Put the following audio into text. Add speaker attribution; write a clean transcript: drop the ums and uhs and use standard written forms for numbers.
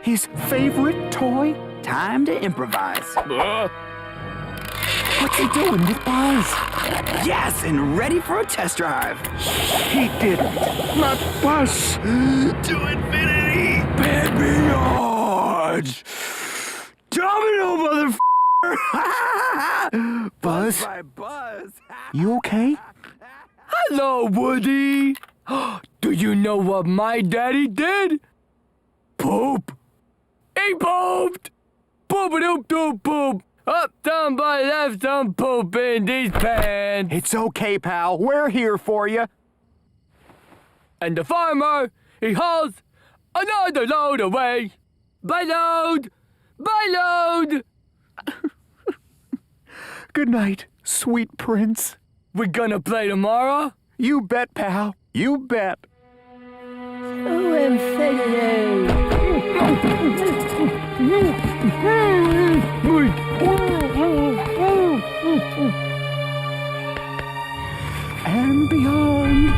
Speaker 1: His favorite toy?
Speaker 2: Time to improvise.
Speaker 1: What's he doing with Buzz?
Speaker 2: Yes, and ready for a test drive.
Speaker 1: He didn't. Not Buzz.
Speaker 2: To infinity and beyond. Domino, motherfucker.
Speaker 1: Buzz?
Speaker 2: By Buzz.
Speaker 1: You okay?
Speaker 3: Hello, Woody. Do you know what my daddy did? Poop. He pooped. Poop-a-doop-doop-poop. Up, down, by left, I'm pooping these pants.
Speaker 1: It's okay, pal. We're here for you.
Speaker 3: And the farmer, he hauls another load away. By load. By load.
Speaker 1: Good night, sweet prince.
Speaker 3: We gonna play tomorrow?
Speaker 1: You bet, pal. You bet.
Speaker 3: To infinity.
Speaker 1: And beyond.